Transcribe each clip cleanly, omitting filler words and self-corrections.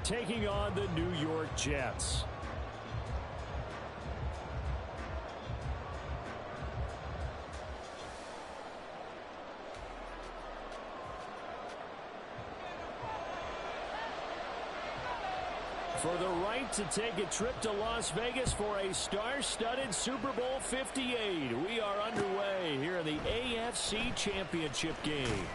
taking on the New York Jets. For the right to take a trip to Las Vegas for a star-studded Super Bowl 58. We are underway here in the AFC Championship game.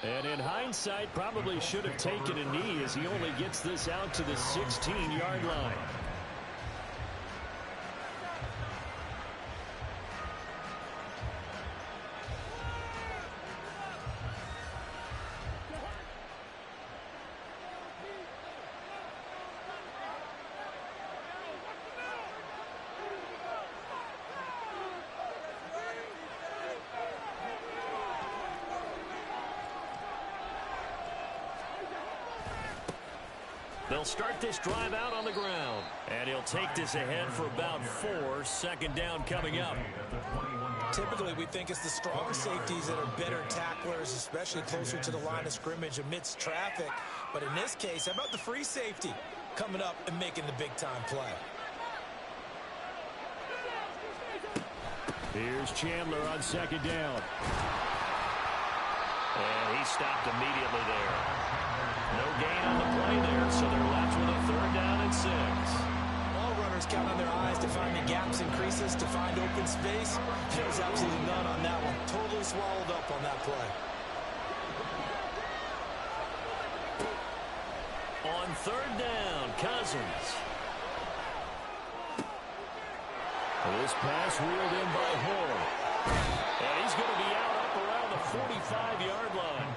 And in hindsight, probably should have taken a knee as he only gets this out to the 16-yard line. They'll start this drive out on the ground. And he'll take this ahead for about 4. Second down coming up. Typically, we think it's the strong safeties that are better tacklers, especially closer to the line of scrimmage amidst traffic. But in this case, how about the free safety coming up and making the big-time play? Here's Chandler on second down. And he stopped immediately there. No gain on the play there, so they're left with a 3rd down and 6. All runners count on their eyes to find the gaps and creases, to find open space. There's absolutely none on that one. Totally swallowed up on that play. On 3rd down, Cousins. This pass reeled in by Hall. And he's going to be out up around the 45-yard line.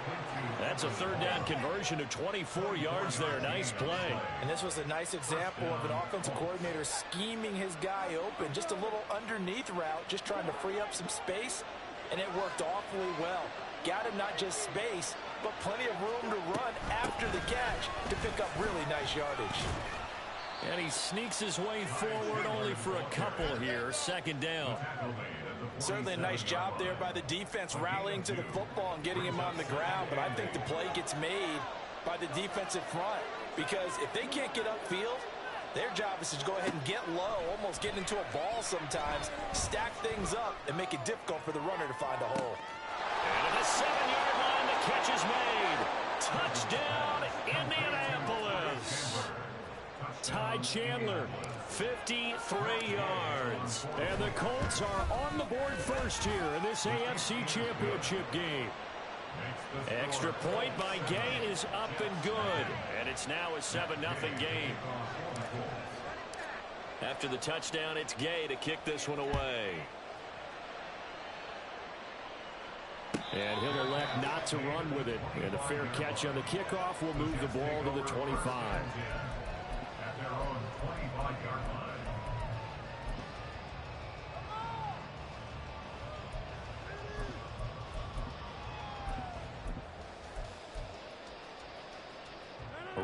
That's a 3rd down conversion to 24 yards there. Nice play. And this was a nice example of an offensive coordinator scheming his guy open. Just a little underneath route, just trying to free up some space, and it worked awfully well. Got him not just space, but plenty of room to run after the catch to pick up really nice yardage. And he sneaks his way forward only for a couple here. 2nd down. Certainly a nice job there by the defense rallying to the football and getting him on the ground. But I think the play gets made by the defensive front, because if they can't get upfield, their job is to go ahead and get low, almost get into a ball sometimes, stack things up, and make it difficult for the runner to find a hole. And at the 7-yard line, the catch is made. Touchdown, Indianapolis. Ty Chandler, 53 yards. And the Colts are on the board first here in this AFC Championship game. Extra point by Gay is up and good. And it's now a 7-0 game. After the touchdown, it's Gay to kick this one away. And he'll elect not to run with it. And a fair catch on the kickoff will move the ball to the 25.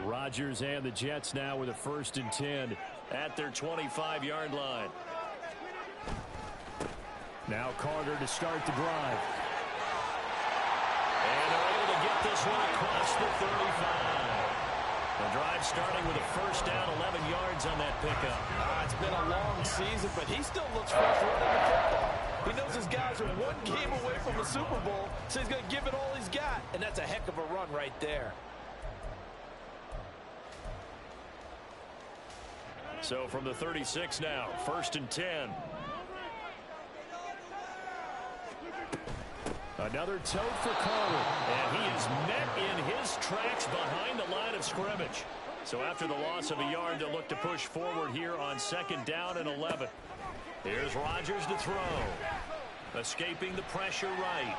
Rodgers and the Jets now with a 1st and 10 at their 25-yard line. Now Carter to start the drive. And they're able to get this one across the 35. The drive starting with a 1st down, 11 yards on that pickup. It's been a long season, but he still looks fresh running the football. He knows his guys are one game away from the Super Bowl, so he's going to give it all he's got, and that's a heck of a run right there. So from the 36 now, 1st and 10. Another tote for Carter. And he is met in his tracks behind the line of scrimmage. So after the loss of a yard, they'll look to push forward here on 2nd down and 11. Here's Rodgers to throw. Escaping the pressure right.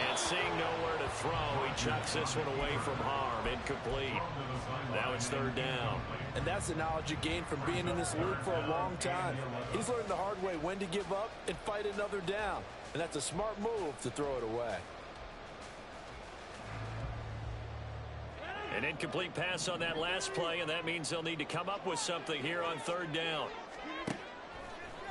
And seeing nowhere to throw, he chucks this one away from harm. Incomplete. Now it's 3rd down. And that's the knowledge you gain from being in this league for a long time. He's learned the hard way when to give up and fight another down. And that's a smart move to throw it away. An incomplete pass on that last play, and that means they'll need to come up with something here on 3rd down.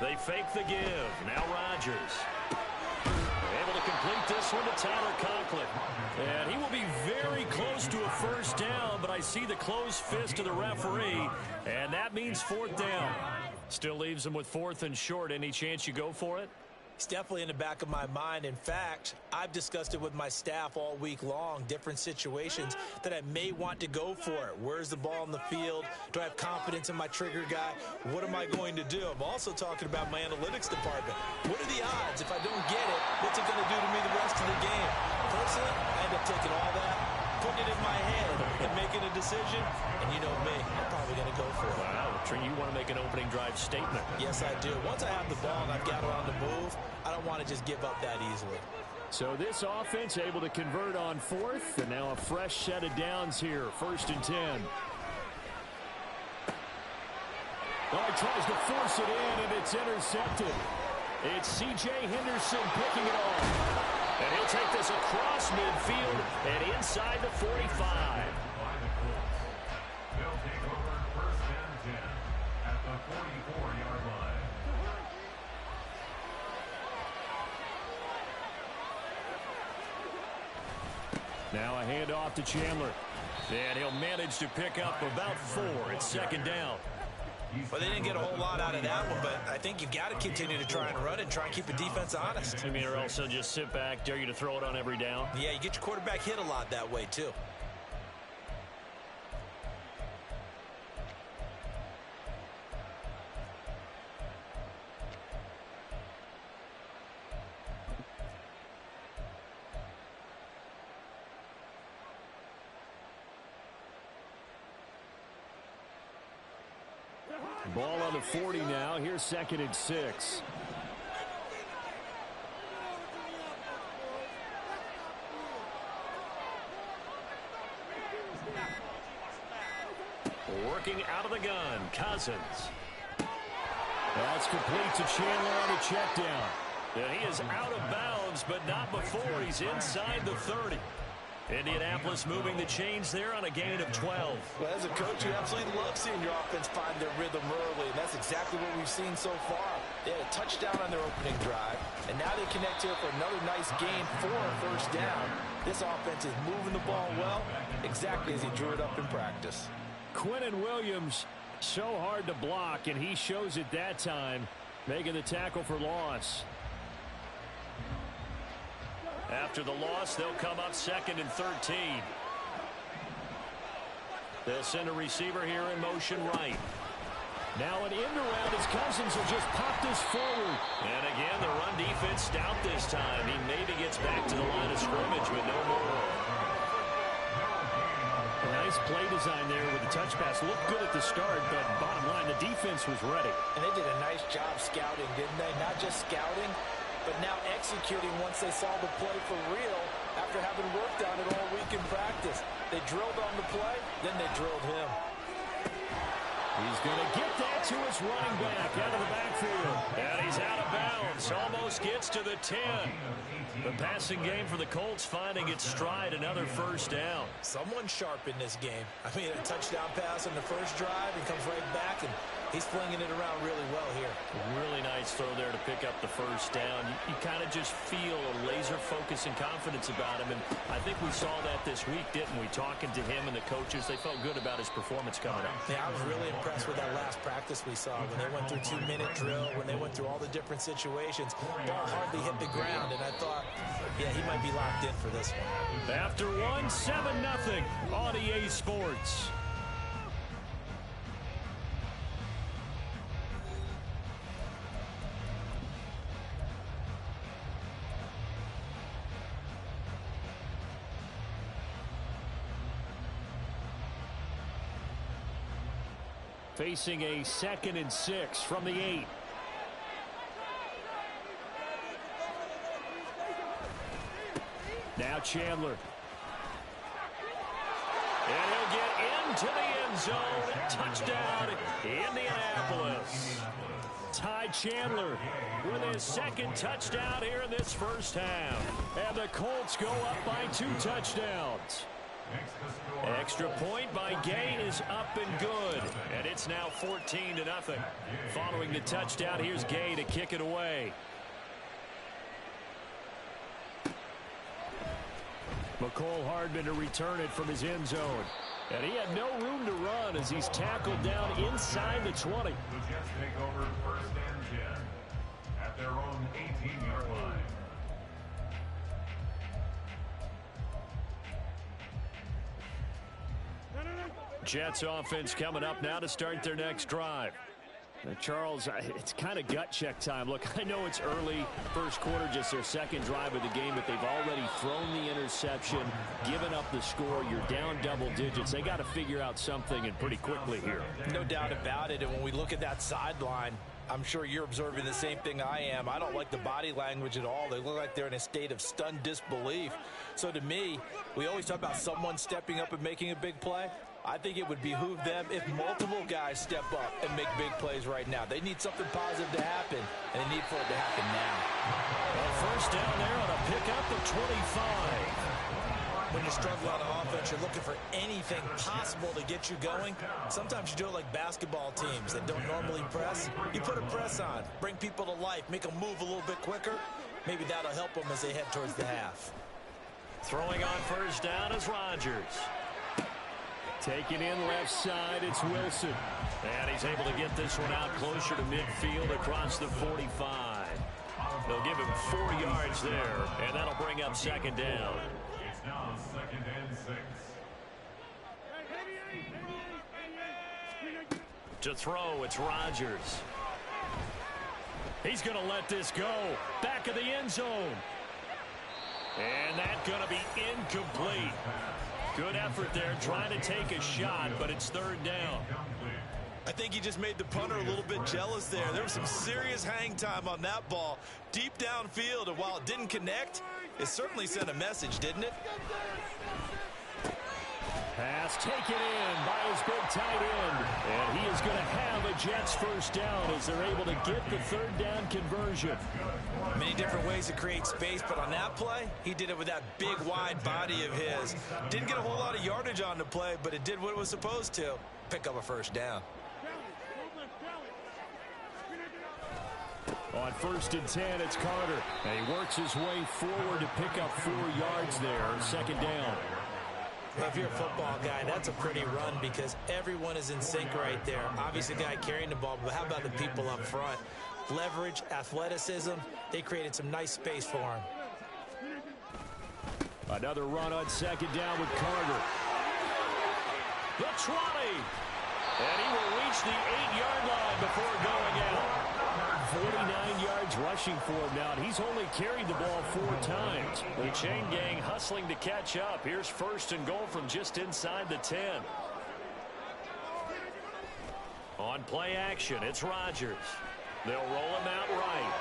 They fake the give. Now Rodgers. Able to complete this one to Tyler Conklin. And he will be very close close to a first down, but I see the closed fist of the referee, and that means fourth down. Still leaves them with fourth and short. Any chance you go for it? It's definitely in the back of my mind. In fact, I've discussed it with my staff all week long, different situations that I may want to go for it. Where's the ball in the field? Do I have confidence in my trigger guy? What am I going to do? I'm also talking about my analytics department. What are the odds? If I don't get it, what's it going to do to me the rest of the game? Personally, I end up taking all that, putting it in my head, and making a decision. And you know me, I'm probably going to go for it. Wow, Trey, you want to make an opening drive statement. Yes, I do. Once I have the ball and I've got it on the move, I don't want to just give up that easily. So this offense able to convert on fourth, and now a fresh set of downs here, 1st and 10. Oh, he tries to force it in, and it's intercepted. It's C.J. Henderson picking it off. And he'll take this across midfield and inside the 45. They'll take over 1st and 10 at the 44-yard line. Now a handoff to Chandler. And he'll manage to pick up about 4. It's 2nd down. Well, they didn't get a whole lot out of that one, but I think you've got to continue to try and run and try and keep the defense honest. I mean, or else they'll just sit back, dare you to throw it on every down. Yeah, you get your quarterback hit a lot that way, too. Ball on the 40 now. Here's 2nd and 6. Working out of the gun, Cousins. That's complete to Chandler on a check down. And he is out of bounds, but not before he's inside the 30. Indianapolis moving the chains there on a gain of 12. Well, as a coach, you absolutely love seeing your offense find their rhythm early, and that's exactly what we've seen so far. They had a touchdown on their opening drive, and now they connect here for another nice gain for a first down. This offense is moving the ball well, exactly as he drew it up in practice. Quinnen Williams, so hard to block, and he shows it that time, making the tackle for loss. After the loss, they'll come up 2nd and 13. They'll send a receiver here in motion right. Now an end around as Cousins will just pop this forward. And again, the run defense stout this time. He maybe gets back to the line of scrimmage, but no more. A nice play design there with the touch pass. Looked good at the start, but bottom line, the defense was ready. And they did a nice job scouting, didn't they? Not just scouting, but now executing once they saw the play for real after having worked on it all week in practice. They drilled on the play, then they drilled him. He's going to get that to his running back out of the backfield. And he's out of bounds. Almost gets to the 10. The passing game for the Colts finding its stride, another first down. Someone sharp in this game. I mean, a touchdown pass on the first drive and comes right back, and he's flinging it around really well here. Really nice throw there to pick up the first down. You kind of just feel a laser focus and confidence about him, and I think we saw that this week, didn't we? Talking to him and the coaches, they felt good about his performance coming up. Yeah, I was really impressed with that last practice we saw when they went through 2-minute drill, when they went through all the different situations. Ball hardly hit the ground, and I thought, yeah, he might be locked in for this one. After one, 7-0 on EA Sports. Facing a 2nd and 6 from the 8. Now Chandler. And he'll get into the end zone. Touchdown, Indianapolis. Ty Chandler with his 2nd touchdown here in this first half. And the Colts go up by 2 touchdowns. Extra point by Gay is up and good. And it's now 14-0. Following the touchdown, here's Gay to kick it away. McCole Hardman to return it from his end zone. And he had no room to run as he's tackled down inside the 20. The Jets take over 1st and 10 at their own 18-yard line. Jets offense coming up now to start their next drive. Now, Charles, it's kind of gut check time. Look, I know it's early, first quarter, just their second drive of the game, but they've already thrown the interception, given up the score. You're down double digits. They got to figure out something, and pretty quickly here. No doubt about it. And when we look at that sideline, I'm sure you're observing the same thing I am. I don't like the body language at all. They look like they're in a state of stunned disbelief. So to me, we always talk about someone stepping up and making a big play. I think it would behoove them if multiple guys step up and make big plays right now. They need something positive to happen, and they need for it to happen now. Well, first down there on a pickup of 25. When you struggle on offense, you're looking for anything possible to get you going. Sometimes you do it like basketball teams that don't normally press. You put a press on, bring people to life, make them move a little bit quicker. Maybe that'll help them as they head towards the half. Throwing on first down is Rodgers. Taking in left side, it's Wilson. And he's able to get this one out closer to midfield across the 45. They'll give him 4 yards there, and that'll bring up second down. It's now 2nd and 6. To throw, it's Rodgers. He's going to let this go. Back of the end zone. And that's going to be incomplete. Good effort there, trying to take a shot, but it's third down. I think he just made the punter a little bit jealous there. There was some serious hang time on that ball, deep downfield, and while it didn't connect, it certainly sent a message, didn't it? Pass taken in by his big tight end. And he is going to have a Jets first down as they're able to get the third down conversion. Many different ways to create space, but on that play, he did it with that big, wide body of his. Didn't get a whole lot of yardage on the play, but it did what it was supposed to. Pick up a first down. On 1st and 10, it's Carter. And he works his way forward to pick up 4 yards there. Second down. Well, if you're a football guy, that's a pretty run because everyone is in sync right there. Obviously, the guy carrying the ball, but how about the people up front? Leverage, athleticism, they created some nice space for him. Another run on second down with Carter. The 20. And he will reach the 8-yard line before going out. 49 yards rushing for him now, and he's only carried the ball 4 times. The chain gang hustling to catch up. Here's 1st and goal from just inside the 10. On play action, it's Rodgers. They'll roll him out right.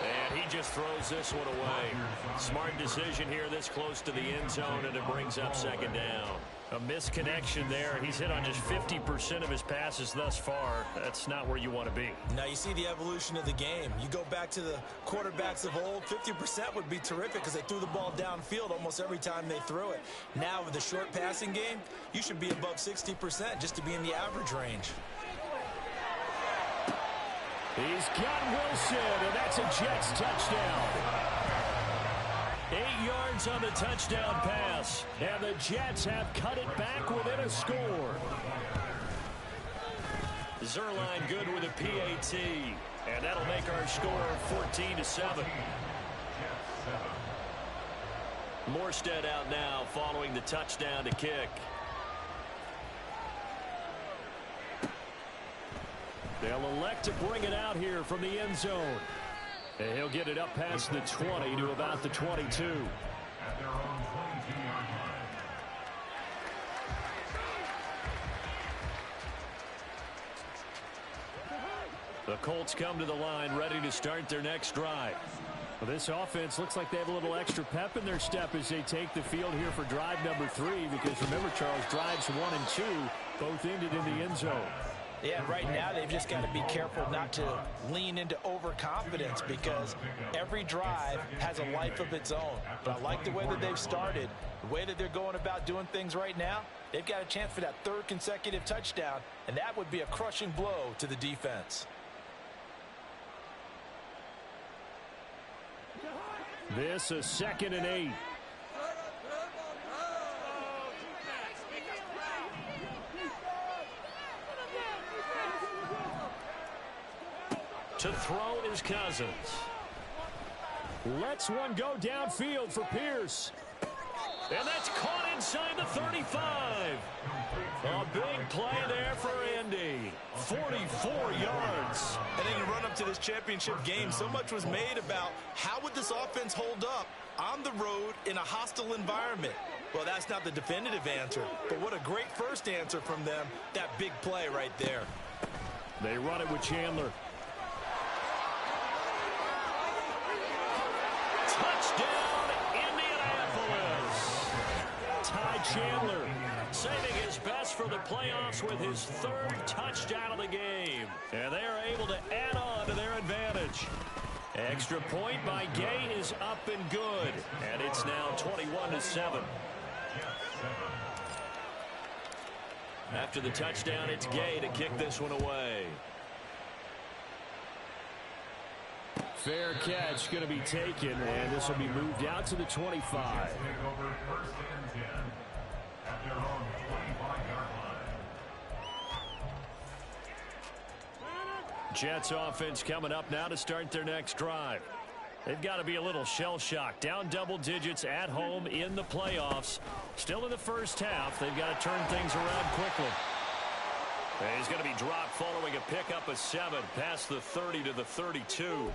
And he just throws this one away. Smart decision here this close to the end zone, and it brings up second down. A misconnection there. He's hit on just 50% of his passes thus far. That's not where you want to be. Now you see the evolution of the game. You go back to the quarterbacks of old, 50% would be terrific because they threw the ball downfield almost every time they threw it. Now with the short passing game, you should be above 60% just to be in the average range. He's got Wilson, and that's a Jets touchdown. 8 yards on the touchdown pass, and the Jets have cut it back within a score. Zerline good with a PAT, and that'll make our score 14-7. Morstead out now following the touchdown to kick. They'll elect to bring it out here from the end zone. And he'll get it up past the 20 to about the 22. At their own 22-yard line. The Colts come to the line ready to start their next drive. Well, this offense looks like they have a little extra pep in their step as they take the field here for drive number 3, because remember, Charles, drives 1 and 2 both ended in the end zone. Yeah, right now they've just got to be careful not to lean into overconfidence because every drive has a life of its own. But I like the way that they've started, the way that they're going about doing things right now. They've got a chance for that 3rd consecutive touchdown, and that would be a crushing blow to the defense. This is 2nd and 8. To throw is Cousins. Lets one go downfield for Pierce. And that's caught inside the 35. A big play there for Indy. 44 yards. And in the run-up to this championship game, so much was made about how would this offense hold up on the road in a hostile environment. Well, that's not the definitive answer, but what a great first answer from them. That big play right there. They run it with Chandler. Touchdown, Indianapolis. Ty Chandler saving his best for the playoffs with his third touchdown of the game. And they are able to add on to their advantage. Extra point by Gay is up and good. And it's now 21-7. After the touchdown, it's Gay to kick this one away. Fair catch going to be taken, and this will be moved out to the 25. Jets offense coming up now to start their next drive. They've got to be a little shell-shocked. Down double digits at home in the playoffs. Still in the first half. They've got to turn things around quickly. And he's going to be dropped following a pickup of 7 past the 30 to the 32.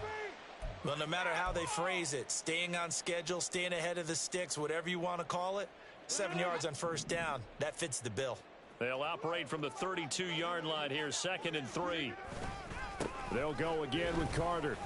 Well, no matter how they phrase it, staying on schedule, staying ahead of the sticks, whatever you want to call it, 7 yards on first down, that fits the bill. They'll operate from the 32-yard line here, 2nd and 3. They'll go again with Carter.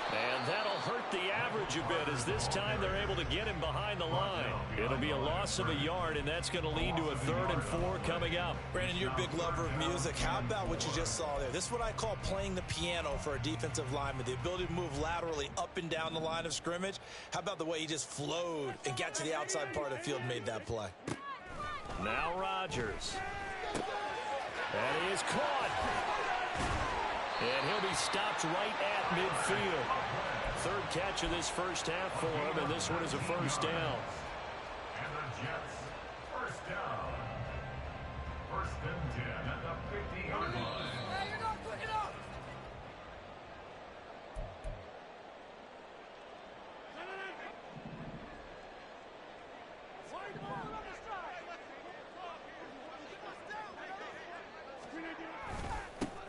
And that'll hurt the average a bit as this time they're able to get him behind the line. It'll be a loss of a yard, and that's going to lead to a 3rd and 4 coming up. Brandon, you're a big lover of music. How about what you just saw there? This is what I call playing the piano for a defensive lineman, the ability to move laterally up and down the line of scrimmage. How about the way he just flowed and got to the outside part of the field and made that play? Now Rodgers. And he is caught. And he'll be stopped right at midfield. 3rd catch of this first half for him, and this one is a first down. And the Jets, first down. 1st and 10 at the 50-yard line. Hey, you're not quick enough.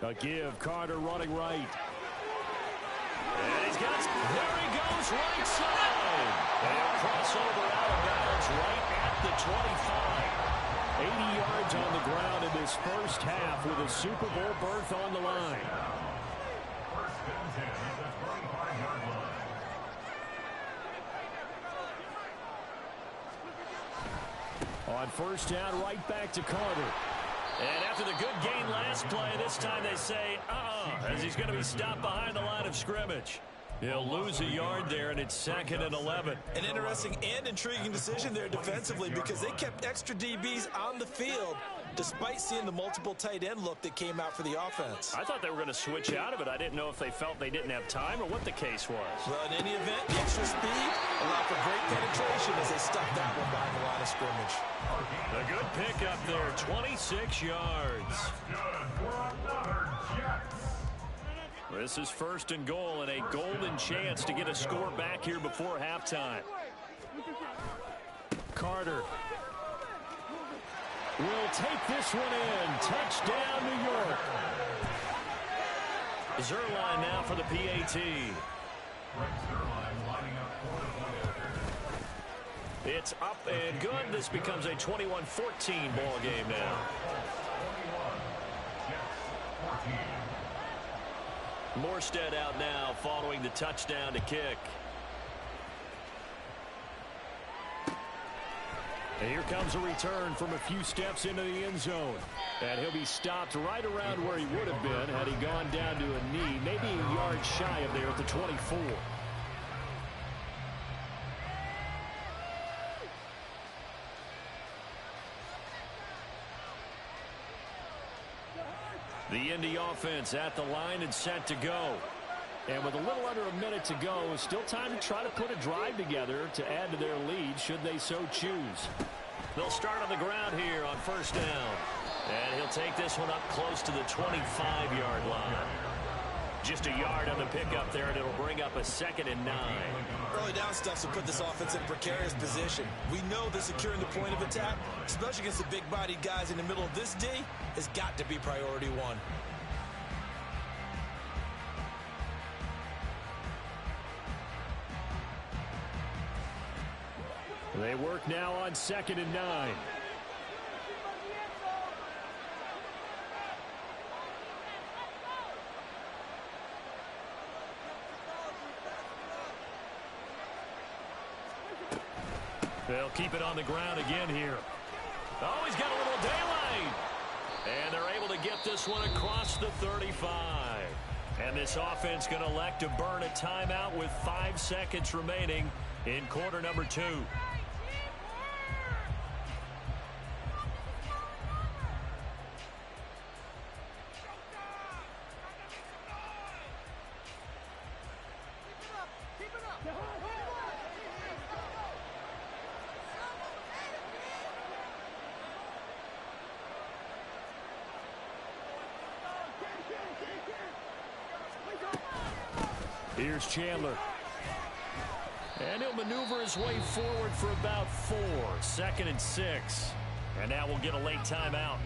A give, Carter running right. And he's got, there he goes, right side. And a crossover out of bounds right at the 25. 80 yards on the ground in this first half with a Super Bowl berth on the line. 1st and 10 at the 25-yard line. On first down, right back to Carter. And after the good gain last play, this time they say, as he's going to be stopped behind the line of scrimmage. He'll lose a yard there, and it's 2nd and 11. An interesting and intriguing decision there defensively because they kept extra DBs on the field despite seeing the multiple tight end look that came out for the offense. I thought they were going to switch out of it. I didn't know if they felt they didn't have time or what the case was. Well, in any event, the extra speed allowed for great penetration as they stuffed that one behind the line of scrimmage. A good pickup there, 26 yards. Good for another Jets. This is 1st and goal and a golden chance to get a score back here before halftime. Carter will take this one in. Touchdown, New York. Zerline now for the PAT. It's up and good. This becomes a 21-14 ball game now. 21, Jets 14. Morstead out now following the touchdown to kick. And here comes a return from a few steps into the end zone. And he'll be stopped right around where he would have been had he gone down to a knee, maybe a yard shy of there at the 24. The Indy offense at the line and set to go. And with a little under a minute to go, still time to try to put a drive together to add to their lead should they so choose. They'll start on the ground here on first down. And he'll take this one up close to the 25-yard line. Just a yard on the pickup there, and it'll bring up a 2nd and 9. Early down stuff will put this offense in a precarious position. We know that securing the point of attack, especially against the big-bodied guys in the middle of this D, has got to be priority one. They work now on 2nd and 9. They'll keep it on the ground again here. Oh, he's got a little daylight. And they're able to get this one across the 35. And this offense going to elect to burn a timeout with 5 seconds remaining in quarter number 2. Here's Chandler. And he'll maneuver his way forward for about 4. 2nd and 6. And now we'll get a late timeout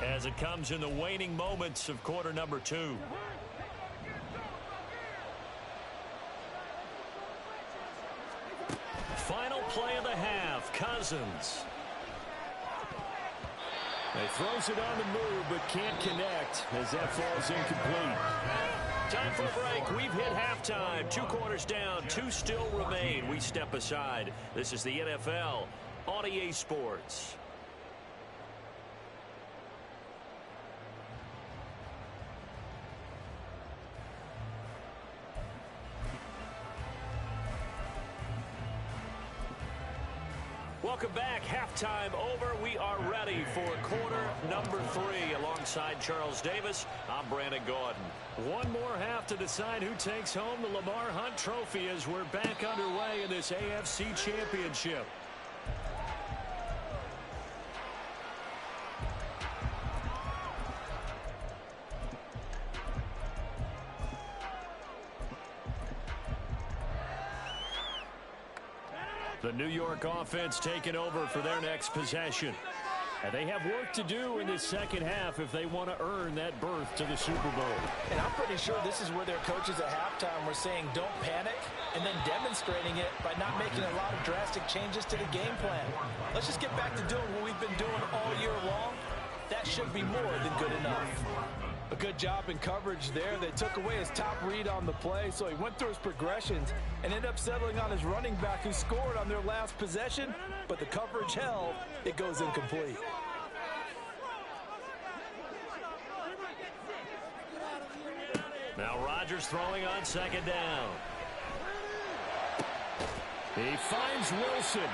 as it comes in the waning moments of quarter number 2. Final play of the half. Cousins. He throws it on the move but can't connect as that falls incomplete. Time for a break. We've hit halftime. 2 quarters down. 2 still remain. We step aside. This is the NFL on EA Sports. Welcome back. Halftime over. We are ready for quarter number 3. Alongside Charles Davis, I'm Brandon Gordon. One more half to decide who takes home the Lamar Hunt Trophy as we're back underway in this AFC Championship. The New York offense taking over for their next possession. And they have work to do in this second half if they want to earn that berth to the Super Bowl. And I'm pretty sure this is where their coaches at halftime were saying don't panic, and then demonstrating it by not making a lot of drastic changes to the game plan. Let's just get back to doing what we've been doing all year long. That should be more than good enough. A good job in coverage there. They took away his top read on the play, so he went through his progressions and ended up settling on his running back who scored on their last possession, but the coverage held. It goes incomplete. Now Rodgers throwing on 2nd down. He finds Wilson.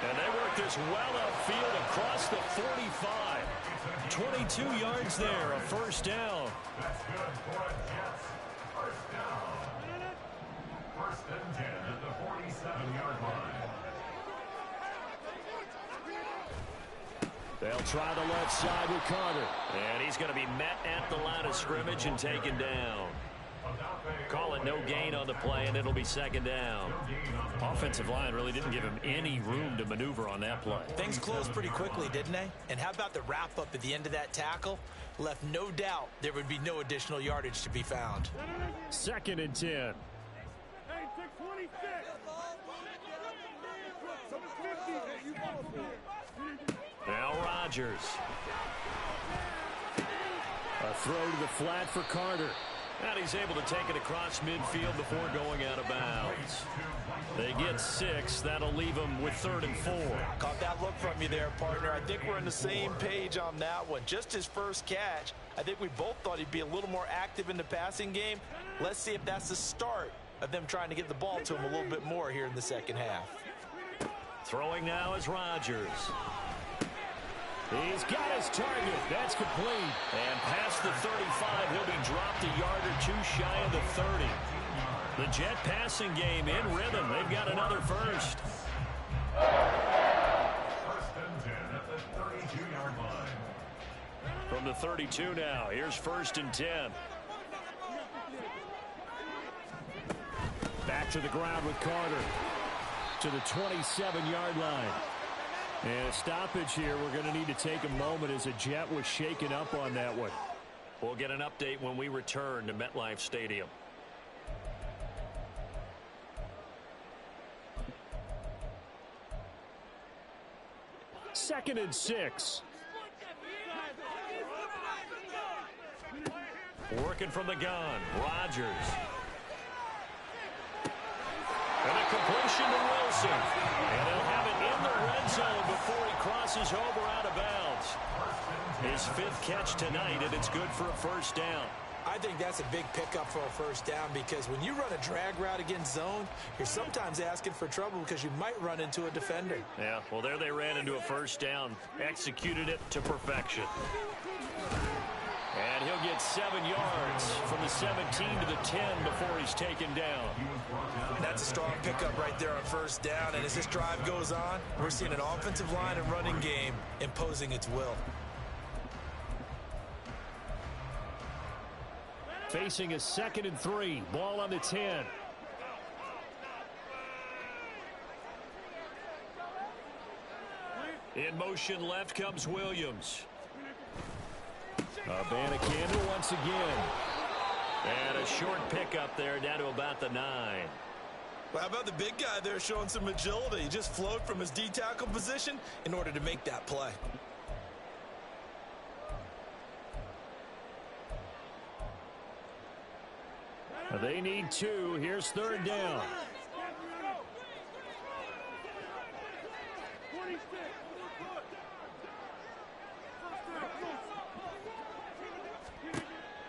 And they work this well upfield across the 45. 22 yards there, a 1st down. That's good for a Jets. 1st down. 1st and 10 at the 47-yard line. They'll try the left side with Carter. And he's going to be met at the line of scrimmage and taken down. Calling no gain on the play, and it'll be 2nd down. Offensive line really didn't give him any room to maneuver on that play. Things closed pretty quickly, didn't they? And how about the wrap-up at the end of that tackle? Left no doubt there would be no additional yardage to be found. 2nd and 10. Now Rodgers. A throw to the flat for Carter. And he's able to take it across midfield before going out of bounds. They get 6. That'll leave them with 3rd and 4. Caught that look from you there, partner. I think we're on the same page on that one. Just his first catch. I think we both thought he'd be a little more active in the passing game. Let's see if that's the start of them trying to get the ball to him a little bit more here in the second half. Throwing now is Rodgers. He's got his target. That's complete. And past the 35, he'll be dropped a yard or 2 shy of the 30. The Jet passing game in rhythm. They've got another first. 1st and 10 at the 32-yard line. From the 32 now, here's 1st and 10. to the ground with Carter to the 27-yard line. And a stoppage here. We're going to need to take a moment as a Jet was shaken up on that one. We'll get an update when we return to MetLife Stadium. Second and 6. Working from the gun, Rodgers. And a completion to Wilson. And he'll have it in the red zone before he crosses over out of bounds. His 5th catch tonight, and it's good for a first down. I think that's a big pickup for a first down because when you run a drag route against zone, you're sometimes asking for trouble because you might run into a defender. Yeah, well, there they ran into a first down. Executed it to perfection. And he'll get 7 yards from the 17 to the 10 before he's taken down. That's a strong pickup right there on first down. And as this drive goes on, we're seeing an offensive line and running game imposing its will. Facing a 2nd and 3. Ball on the 10. In motion left comes Williams. Abanikanda once again. And a short pickup there down to about the 9. Well, how about the big guy there showing some agility? He just flowed from his D-tackle position in order to make that play. They need 2. Here's 3rd down.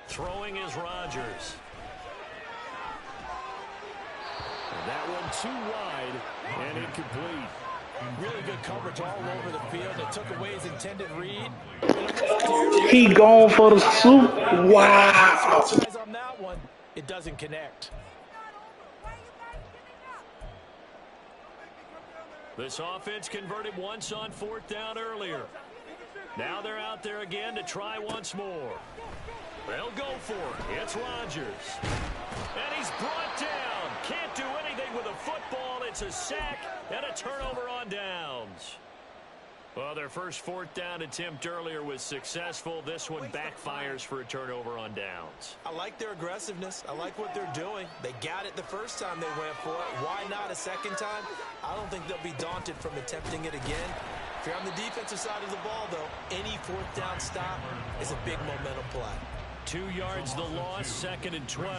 Throwing is Rodgers. And that one too wide and incomplete. Really good coverage all over the field. It took away his intended read. He going for the soup. Wow. On that one, it doesn't connect. This offense converted once on 4th down earlier. Now they're out there again to try once more. They'll go for it. It's Rodgers. And he's brought down. Can't do anything with a football. It's a sack and a turnover on downs. Well, their first 4th down attempt earlier was successful. This one backfires for a turnover on downs. I like their aggressiveness. I like what they're doing. They got it the first time they went for it. Why not a second time? I don't think they'll be daunted from attempting it again. If you're on the defensive side of the ball, though, any 4th down stop is a big momentum play. 2 yards the loss, 2nd and 12.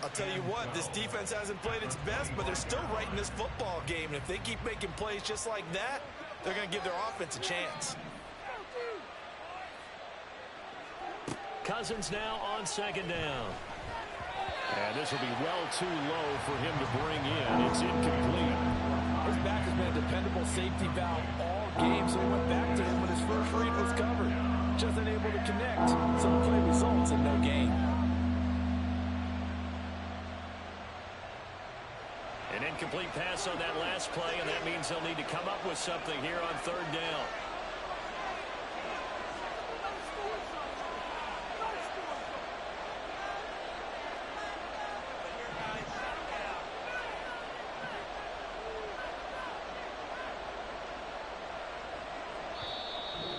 I'll tell you what, this defense hasn't played its best, but they're still right in this football game. And if they keep making plays just like that, they're going to give their offense a chance. Cousins now on 2nd down. And this will be well too low for him to bring in. It's incomplete. His back has been a dependable safety valve all game, so he went back to him when his first read was covered. Just unable to connect, so the play results in no gain. An incomplete pass on that last play, and that means they'll need to come up with something here on 3rd down.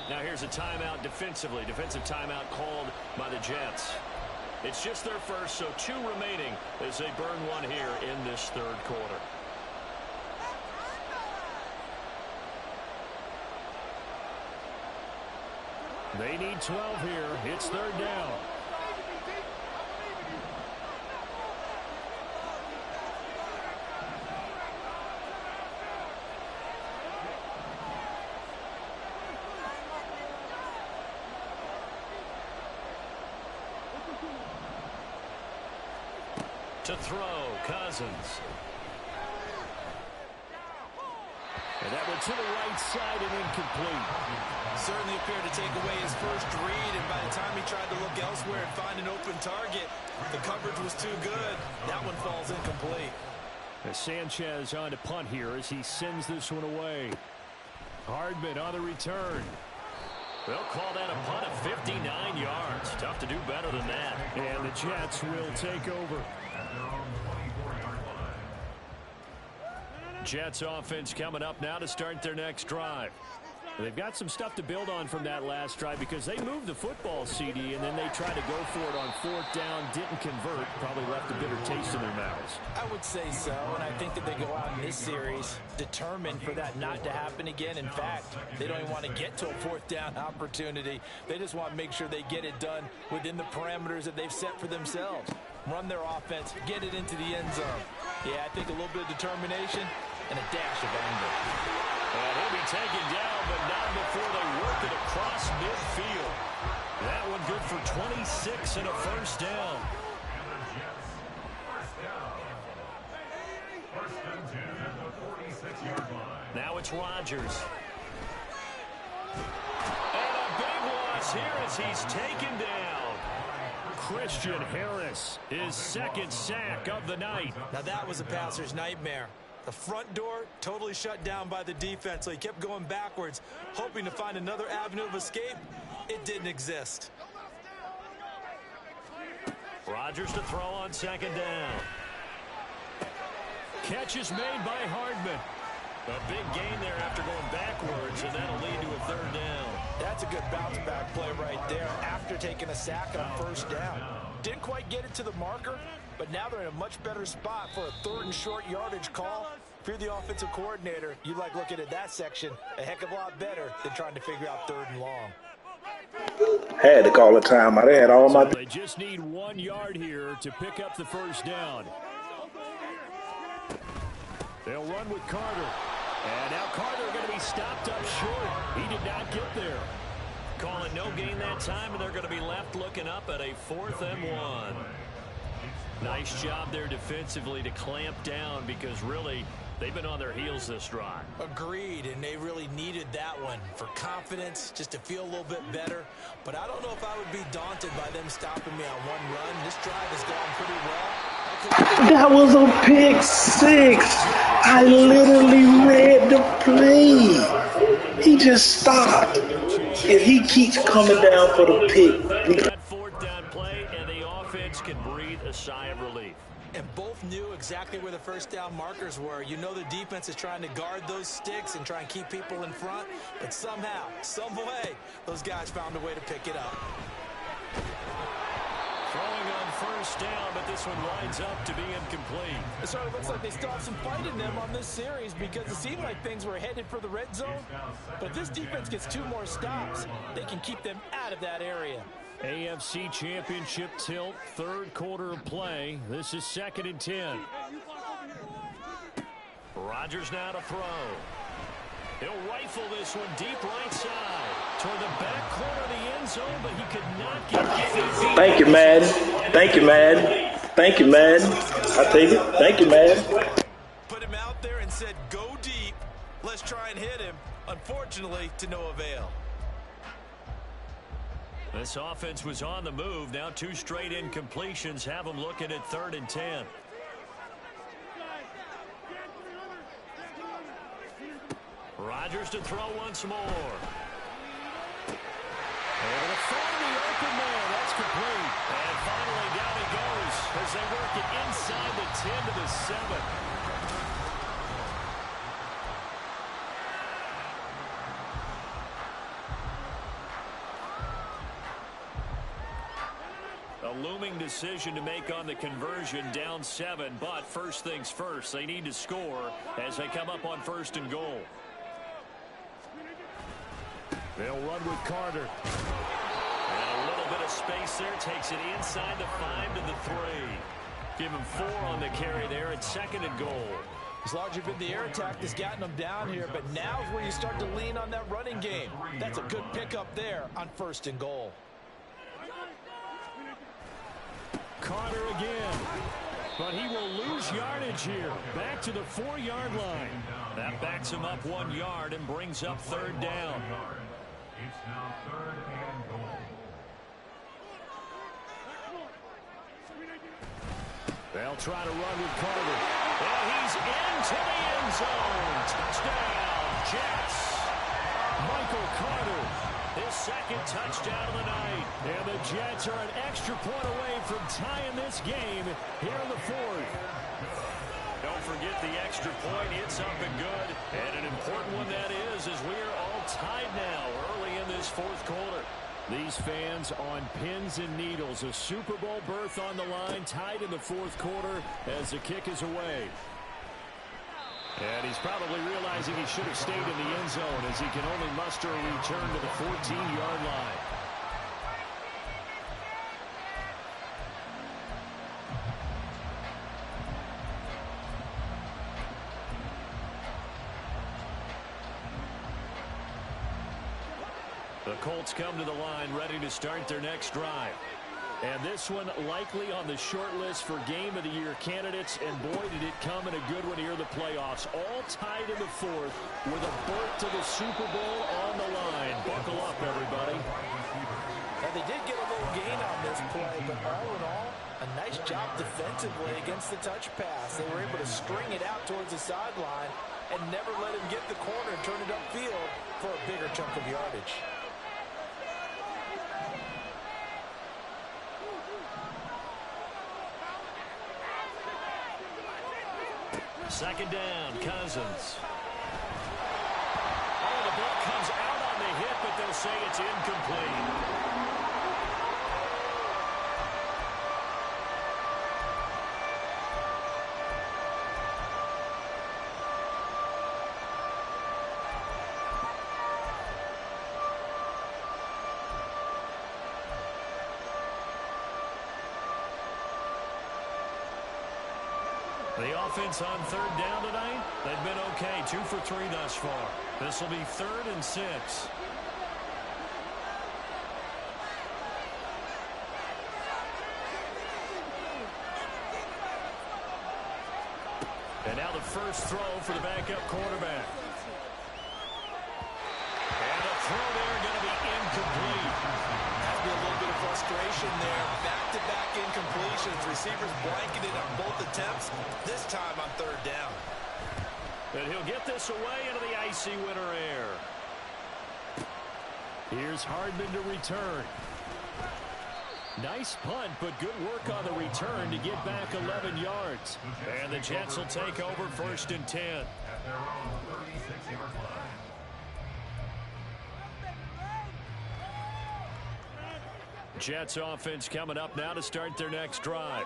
Now here's a timeout defensively. Defensive timeout called by the Jets. It's just their first, so 2 remaining as they burn one here in this 3rd quarter. They need 12 here. It's 3rd down. To throw, Cousins. And that went to the right side and incomplete. Certainly appeared to take away his first read, and by the time he tried to look elsewhere and find an open target, the coverage was too good. That one falls incomplete. As Sanchez on to punt here as he sends this one away. Hardman on the return. They'll call that a punt of 59 yards. Tough to do better than that. And the Jets will take over. Jets offense coming up now to start their next drive. They've got some stuff to build on from that last drive because they moved the football, CD, and then they tried to go for it on 4th down, didn't convert, probably left a bitter taste in their mouths. I would say so, and I think that they go out in this series determined for that not to happen again. In fact, they don't even want to get to a 4th down opportunity. They just want to make sure they get it done within the parameters that they've set for themselves. Run their offense, get it into the end zone. Yeah, I think a little bit of determination and a dash of anger. And he'll be taken down, but not before they work it across midfield. That one good for 26 and a first down. And the Jets, first down. First and 10 at the 46-yard line. Now it's Rodgers. And a big loss here as he's taken down. Christian Harris, his 2nd sack of the night. Now that was a passer's nightmare. The front door totally shut down by the defense, so he kept going backwards, hoping to find another avenue of escape. It didn't exist. Rodgers to throw on 2nd down. Catch is made by Hardman. A big gain there after going backwards, and that'll lead to a 3rd down. That's a good bounce-back play right there after taking a sack on 1st down. Didn't quite get it to the marker, but now they're in a much better spot for a 3rd and short yardage call. If you're the offensive coordinator, you like looking at that section a heck of a lot better than trying to figure out 3rd and long. Had to call a timeout. They had all my. They just need 1 yard here to pick up the 1st down. They'll run with Carter. And now Carter going to be stopped up short. He did not get there. Calling no gain that time, and they're going to be left looking up at a 4th and 1. Nice job there defensively to clamp down because really they've been on their heels this drive. Agreed, and they really needed that one for confidence, just to feel a little bit better. But I don't know if I would be daunted by them stopping me on 1 run. This drive has gone pretty well. That was a pick 6. I literally read the play. He just stopped. If he keeps coming down for the pick. That 4th down play, and the offense can breathe a sigh of relief. And both knew exactly where the 1st down markers were. You know the defense is trying to guard those sticks and try and keep people in front. But somehow, some way, those guys found a way to pick it up. Throwing on 1st down, but this one winds up to be incomplete. It sort of looks like they still have some fight in them on this series because it seemed like things were headed for the red zone. But if this defense gets 2 more stops, they can keep them out of that area. AFC Championship tilt, 3rd quarter of play. This is 2nd and 10. Rodgers now to throw. He'll rifle this one deep right side toward the back corner of the end zone, but he could not get it. Thank you, Madden. Thank you, Madden. Thank you, Madden. I take it. Thank you, Madden. Put him out there and said, go deep. Let's try and hit him. Unfortunately, to no avail. This offense was on the move. Now 2 straight incompletions have them looking at 3rd and 10. Rodgers to throw once more. Able to find the open man. That's complete. And finally down he goes as they work it inside the 10 to the 7. A looming decision to make on the conversion, down 7, but first things first, they need to score as they come up on 1st and goal. They'll run with Carter. And a little bit of space there, takes it inside the 5 to the 3. Give him 4 on the carry there at 2nd and goal. It's largely been the air attack that's gotten them down here, but now is where you start to lean on that running game. That's a good pickup there on 1st and goal. Carter again, but he will lose yardage here. Back to the 4-yard line. That backs him up 1 yard and brings up 3rd down. It's now 3rd and goal. They'll try to run with Carter. And he's into the end zone. Touchdown, Jets. Michael Carter, his 2nd touchdown of the night. And the Jets are an extra point away from tying this game here in the 4th. They'll forget the extra point. It's up and good. And an important one that is, as we are all tied now early in this fourth quarter. These fans on pins and needles. A Super Bowl berth on the line, tied in the fourth quarter as the kick is away. And he's probably realizing he should have stayed in the end zone as he can only muster a return to the 14-yard line. The Colts come to the line ready to start their next drive. And this one likely on the short list for Game of the Year candidates. And boy, did it come in a good one here in the playoffs. All tied in the fourth with a berth to the Super Bowl on the line. Buckle up, everybody. And they did get a little gain on this play, but all in all, a nice job defensively against the touch pass. They were able to string it out towards the sideline and never let him get the corner and turn it upfield for a bigger chunk of yardage. Second down, Cousins. Oh, the ball comes out on the hit, but they'll say it's incomplete. The offense on third down tonight, they've been okay. 2 for 3 thus far. This will be 3rd and 6. And now the first throw for the backup quarterback. And the throw there going to be incomplete. Has been a little bit of frustration there. Back-to-back incompletions. Receivers blanketed on both attempts. This time on third down. And he'll get this away into the icy winter air. Here's Hardman to return. Nice punt, but good work on the return to get back 11 yards. And the Jets will take over 1st and 10. At their own 36-yard line. Jets offense coming up now to start their next drive.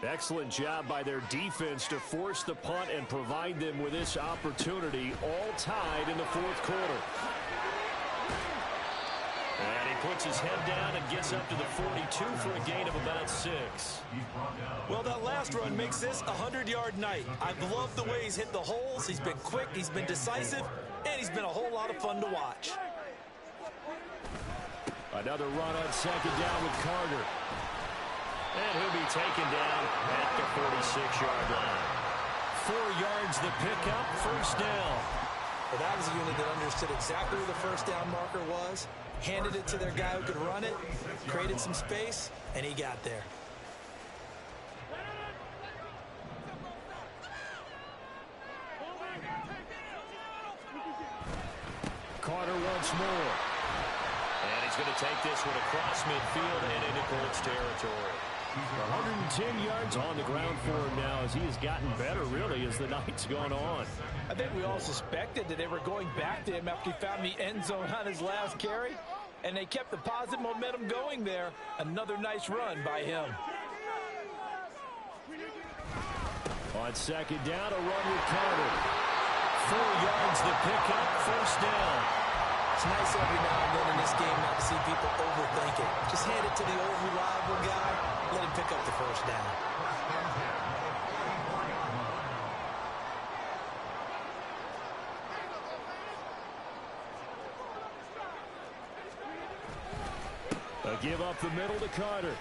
Excellent job by their defense to force the punt and provide them with this opportunity, all tied in the fourth quarter. And he puts his head down and gets up to the 42 for a gain of about 6. Well, that last run makes this a 100-yard night. I've loved the way he's hit the holes. He's been quick, he's been decisive, and he's been a whole lot of fun to watch. Another run on second down with Carter. And he'll be taken down at the 46-yard line. 4 yards the pickup, 1st down. Well, that was a unit that understood exactly where the first down marker was, handed it to their guy who could run it, created some space, and he got there. Carter once more. And he's going to take this one across midfield and into Colts territory. 110 yards on the ground for him now as he has gotten better, really, as the night's gone on. I think we all suspected that they were going back to him after he found the end zone on his last carry, and they kept the positive momentum going there. Another nice run by him. On second down, a run with Carter. 4 yards the pickup, 1st down. It's nice every now and then in this game not to see people overthink it. Just hand it to the old reliable guy, let him pick up the 1st down. A give up the middle to Carter.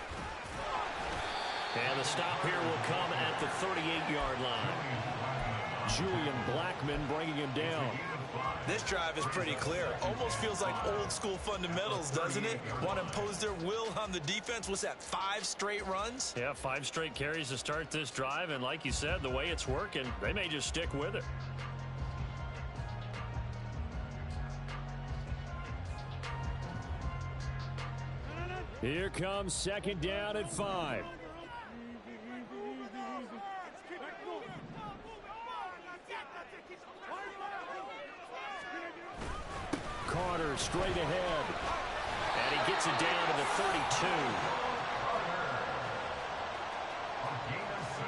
And the stop here will come at the 38-yard line. Julian Blackman bringing him down. This drive is pretty clear. Almost feels like old school fundamentals, doesn't it? Want to impose their will on the defense. What's that, 5 straight runs? Yeah, 5 straight carries to start this drive. And like you said, the way it's working, they may just stick with it. Here comes second down at 5. Carter straight ahead. And he gets it down to the 32. A gain of 6.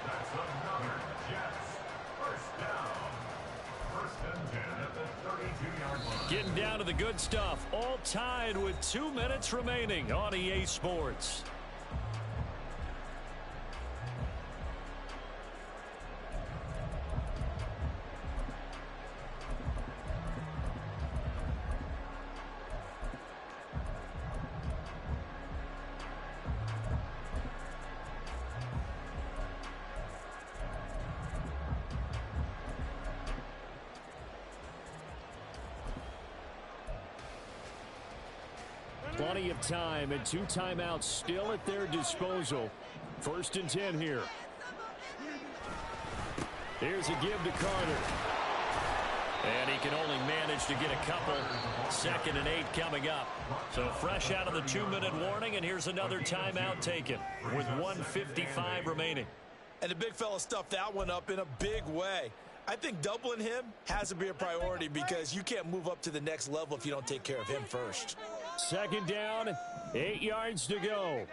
That's another Jets. First down. First and 10 at the 32-yard line. Getting down to the good stuff. All tied with 2 minutes remaining on EA Sports. Plenty of time and 2 timeouts still at their disposal. First and 10 here. Here's a give to Carter. And he can only manage to get a couple. 2nd and 8 coming up. So fresh out of the 2-minute warning, and here's another timeout taken with 1:55 remaining. And the big fella stuffed that one up in a big way. I think doubling him has to be a priority because you can't move up to the next level if you don't take care of him first. 2nd down, 8 yards to go.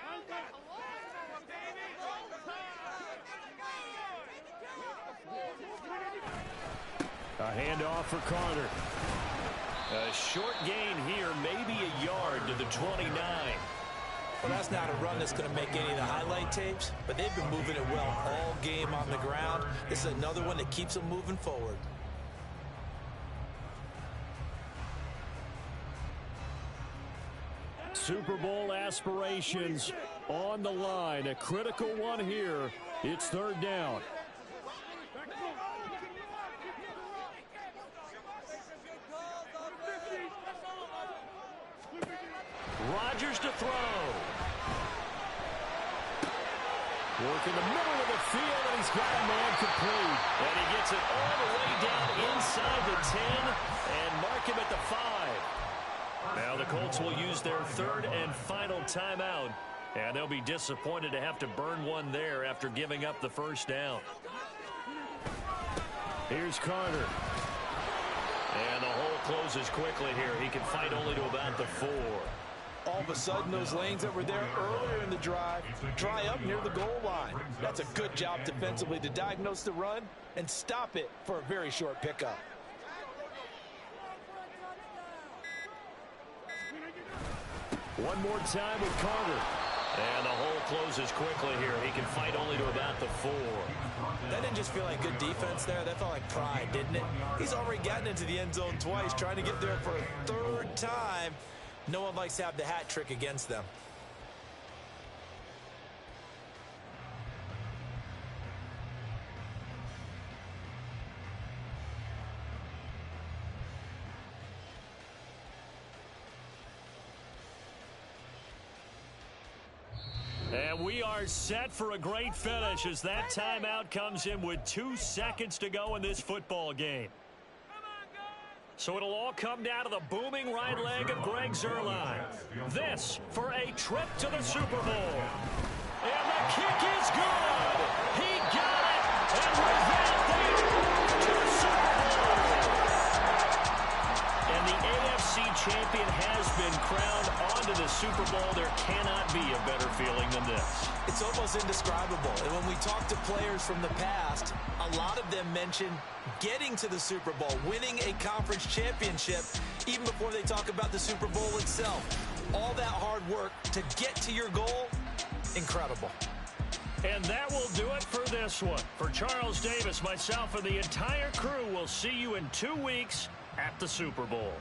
A handoff for Carter. A short gain here, maybe a yard to the 29. Well, that's not a run that's going to make any of the highlight tapes, but they've been moving it well all game on the ground. This is another one that keeps them moving forward. Super Bowl aspirations on the line. A critical one here. It's 3rd down. Rodgers to throw. Work in the middle of the field, and he's got a man complete. And he gets it all the way down inside the 10 and mark him at the 5. Now the Colts will use their 3rd and final timeout, and they'll be disappointed to have to burn one there after giving up the 1st down. Here's Carter. And the hole closes quickly here. He can fight only to about the 4. All of a sudden, those lanes that were there earlier in the drive dry up near the goal line. That's a good job defensively to diagnose the run and stop it for a very short pickup. One more time with Carter. And the hole closes quickly here. He can fight only to about the 4. That didn't just feel like good defense there. That felt like pride, didn't it? He's already gotten into the end zone twice, trying to get there for a 3rd time. No one likes to have the hat trick against them. And we are set for a great finish as that timeout comes in with 2 seconds to go in this football game. So it'll all come down to the booming right leg of Greg Zuerlein. This for a trip to the Super Bowl. And the kick is good. He got it. And with that, they move to the Super Bowl. And the AFC champion has been crowned onto the Super Bowl. There cannot be a better feeling than this. It's almost indescribable. And when we talk to players from the past, a lot of them mention getting to the Super Bowl, winning a conference championship, even before they talk about the Super Bowl itself. All that hard work to get to your goal, incredible. And that will do it for this one. For Charles Davis, myself, and the entire crew, we'll see you in 2 weeks at the Super Bowl.